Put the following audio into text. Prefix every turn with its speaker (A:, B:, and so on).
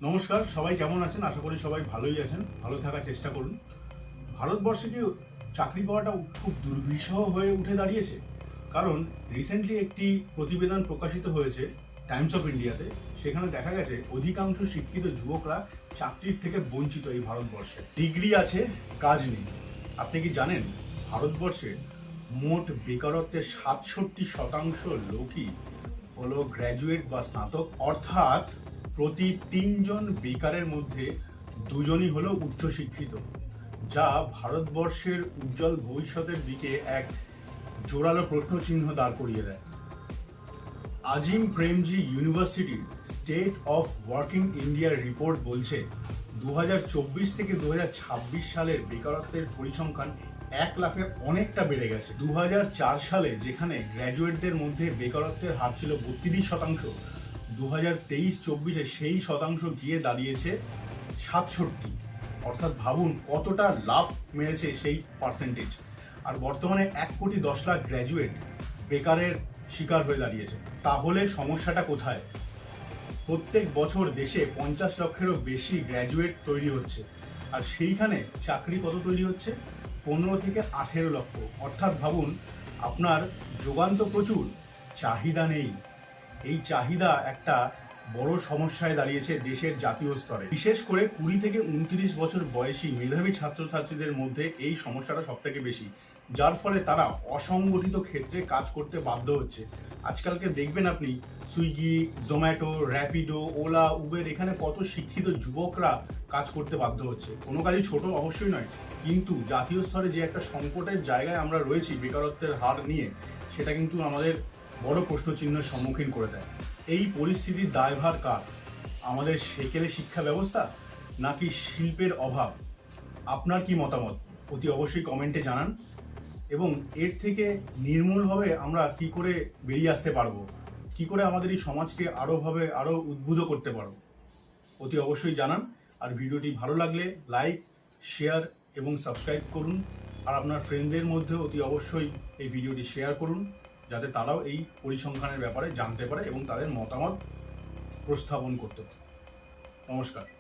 A: নমস্কার, সবাই কেমন আছেন? আশা করি সবাই ভালোই আছেন। ভালো থাকার চেষ্টা করুন। ভারতবর্ষে কি চাকরি পাওয়াটা খুব দুর্বিষহ হয়ে উঠে দাঁড়িয়েছে? কারণ রিসেন্টলি একটি প্রতিবেদন প্রকাশিত হয়েছে টাইমস অফ ইন্ডিয়াতে। সেখানে দেখা গেছে অধিকাংশ শিক্ষিত যুবকরা চাকরির থেকে বঞ্চিত এই ভারতবর্ষে। ডিগ্রি আছে, কাজ নেই। আপনি কি জানেন ভারতবর্ষে মোট বেকারত্বের ৬৭% লোকই হলো গ্র্যাজুয়েট বা স্নাতক, অর্থাৎ প্রতি ৩ জন বেকারের মধ্যে ২জনই হলো উচ্চশিক্ষিত, যা ভারতবর্ষের উজ্জ্বল ভবিষ্যতের দিকে এক জোরালো প্রশ্নচিহ্ন দাঁড় করিয়ে দেয়। আজিম প্রেমজি ইউনিভার্সিটির স্টেট অফ ওয়ার্কিং ইন্ডিয়ার রিপোর্ট বলছে ২০২৪ থেকে ২০২৬ সালের বেকারত্বের পরিসংখ্যান ১ লাখের অনেকটা বেড়ে গেছে। ২০০৪ সালে যেখানে গ্র্যাজুয়েটদের মধ্যে বেকারত্বের হার ছিল ৩২%, ২০২৩-২৪-এ সেই শতাংশ গিয়ে দাঁড়িয়েছে ৬৭। অর্থাৎ ভাবুন কতটা লাভ মেরেছে সেই পার্সেন্টেজ। আর বর্তমানে ১,১০,০০,০০০ গ্র্যাজুয়েট বেকারের শিকার হয়ে দাঁড়িয়েছে। তাহলে সমস্যাটা কোথায়? প্রত্যেক বছর দেশে ৫০ লক্ষেরও বেশি গ্র্যাজুয়েট তৈরি হচ্ছে, আর সেইখানে চাকরি কত তৈরি হচ্ছে? ১৫ থেকে ১৮ লক্ষ। অর্থাৎ ভাবুন, আপনার যোগান তো প্রচুর, চাহিদা নেই। এই চাহিদা একটা বড় সমস্যায় দাঁড়িয়েছে দেশের জাতীয় স্তরে। বিশেষ করে ২০ থেকে ২৯ বছর বয়সী মেধাবী ছাত্রছাত্রীদের মধ্যে এই সমস্যাটা সব থেকে বেশি, যার ফলে তারা অসংগঠিত ক্ষেত্রে কাজ করতে বাধ্য হচ্ছে। আজকালকে দেখবেন আপনি Swiggy, Zomato, Rapido, OLA, Uber, এখানে কত শিক্ষিত যুবকরা কাজ করতে বাধ্য হচ্ছে। কোনো কাজই ছোট অবশ্যই নয়, কিন্তু জাতীয় স্তরে যে একটা সংকটের জায়গায় আমরা রয়েছি বেকারত্বের হার নিয়ে, সেটা কিন্তু আমাদের বড় প্রশ্নচিহ্নের সম্মুখীন করে দেয়। এই পরিস্থিতির দায়ভার কার? আমাদের সেকেলে শিক্ষা ব্যবস্থা, নাকি শিল্পের অভাব? আপনার কি মতামত অতি অবশ্যই কমেন্টে জানান। এবং এর থেকে নির্মূলভাবে আমরা কি করে বেরিয়ে আসতে পারবো, কি করে আমাদের এই সমাজকে আরো উদ্বুদ্ধ করতে পারবো, অতি অবশ্যই জানান। আর ভিডিওটি ভালো লাগলে লাইক, শেয়ার এবং সাবস্ক্রাইব করুন। আর আপনার ফ্রেন্ডদের মধ্যে অতি অবশ্যই এই ভিডিওটি শেয়ার করুন, যাতে তারাও এই পরিসংখ্যানের ব্যাপারে জানতে পারে এবং তাদের মতামত প্রস্তাবন করতে পারে। নমস্কার।